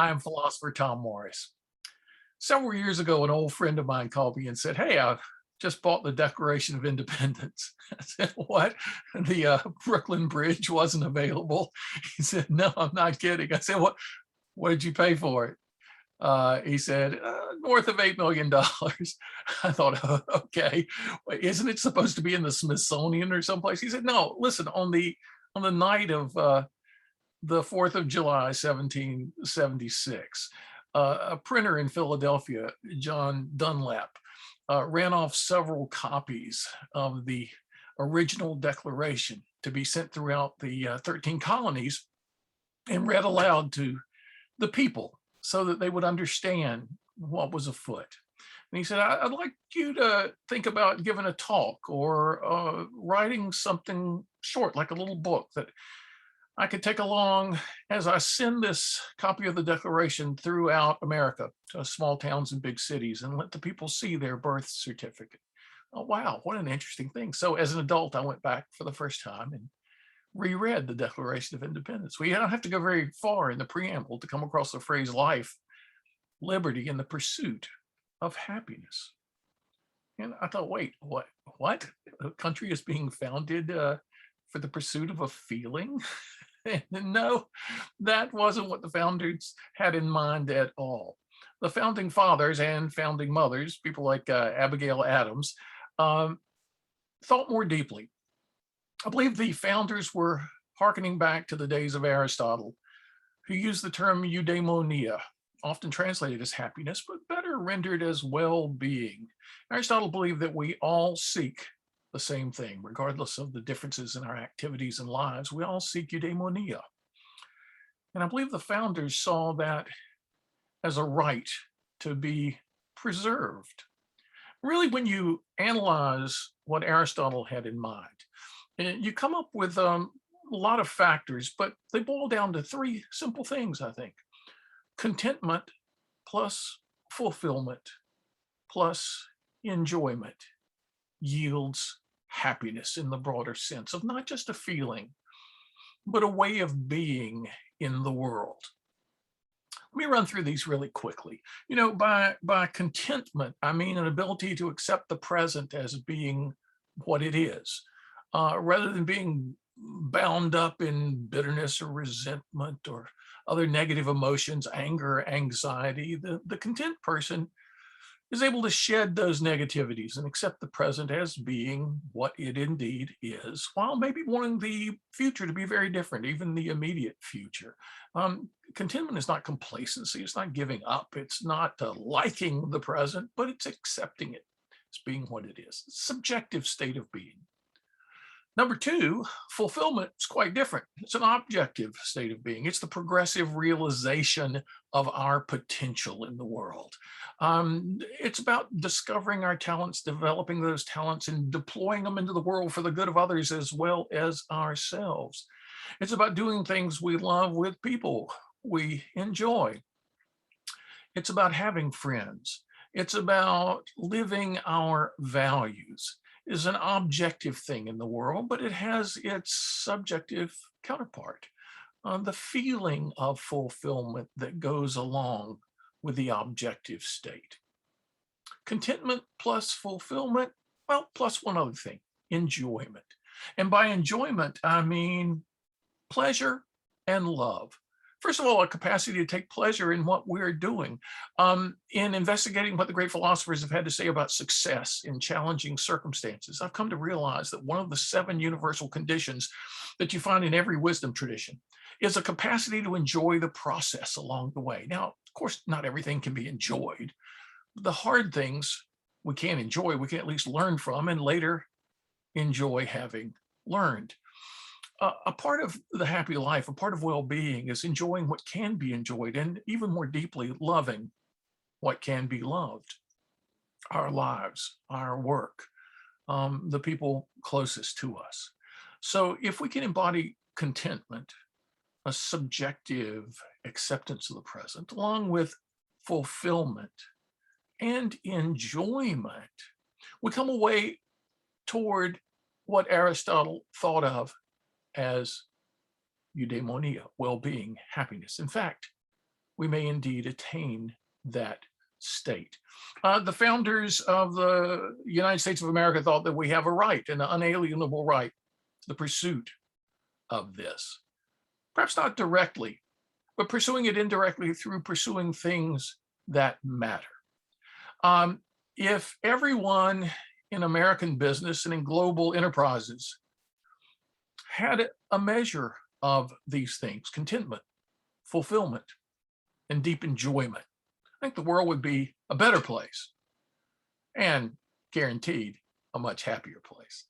I'm philosopher Tom Morris. Several years ago, an old friend of mine called me and said, "Hey, I just bought the Declaration of Independence." I said, "What? The Brooklyn Bridge wasn't available?" He said, "No, I'm not kidding." I said, What did you pay for it?" He said, "North of $8 million." I thought, "Oh, okay, wait, isn't it supposed to be in the Smithsonian or someplace?" He said, "No, listen, on the night of the 4th of July, 1776, a printer in Philadelphia, John Dunlap, ran off several copies of the original Declaration to be sent throughout the 13 colonies and read aloud to the people so that they would understand what was afoot." And he said, "I'd like you to think about giving a talk or writing something short, like a little book that I could take along as I send this copy of the Declaration throughout America to small towns and big cities and let the people see their birth certificate." Oh, wow, what an interesting thing. So, as an adult, I went back for the first time and reread the Declaration of Independence. We don't have to go very far in the preamble to come across the phrase life, liberty, and the pursuit of happiness. And I thought, wait, what? What? A country is being founded for the pursuit of a feeling? No, that wasn't what the founders had in mind at all. The founding fathers and founding mothers, people like Abigail Adams, um, thought more deeply. I believe the founders were hearkening back to the days of Aristotle, who used the term eudaimonia, often translated as happiness, but better rendered as well being. Aristotle believed that we all seek the same thing, regardless of the differences in our activities and lives. We all seek eudaimonia. And I believe the founders saw that as a right to be preserved. Really, when you analyze what Aristotle had in mind, you come up with a lot of factors, but they boil down to three simple things, I think: contentment plus fulfillment plus enjoyment yields happiness in the broader sense of not just a feeling, but a way of being in the world. Let me run through these really quickly. By contentment, I mean an ability to accept the present as being what it is, rather than being bound up in bitterness or resentment or other negative emotions, anger, anxiety. The content person is able to shed those negativities and accept the present as being what it indeed is, while maybe wanting the future to be very different, even the immediate future. Contentment is not complacency, it's not giving up, it's not liking the present, but it's accepting it as being what it is. It's a subjective state of being. Number two, fulfillment is quite different. It's an objective state of being. It's the progressive realization of our potential in the world. It's about discovering our talents, developing those talents, and deploying them into the world for the good of others as well as ourselves. It's about doing things we love with people we enjoy. It's about having friends. It's about living our values. Is an objective thing in the world, but it has its subjective counterpart, the feeling of fulfillment that goes along with the objective state. Contentment plus fulfillment, well, plus one other thing: enjoyment. And by enjoyment, I mean pleasure and love. First of all, a capacity to take pleasure in what we're doing. In investigating what the great philosophers have had to say about success in challenging circumstances, I've come to realize that one of the seven universal conditions that you find in every wisdom tradition is a capacity to enjoy the process along the way. Now, of course, not everything can be enjoyed. The hard things we can't enjoy, we can at least learn from and later enjoy having learned. A part of the happy life, a part of well-being, is enjoying what can be enjoyed, and even more deeply, loving what can be loved: our lives, our work, the people closest to us. So if we can embody contentment, a subjective acceptance of the present, along with fulfillment and enjoyment, we come away toward what Aristotle thought of as eudaimonia, well-being, happiness. In fact, we may indeed attain that state. The founders of the United States of America thought that we have a right, an unalienable right, to the pursuit of this. Perhaps not directly, but pursuing it indirectly through pursuing things that matter. If everyone in American business and in global enterprises had a measure of these things, contentment, fulfillment, and deep enjoyment, I think the world would be a better place and guaranteed a much happier place.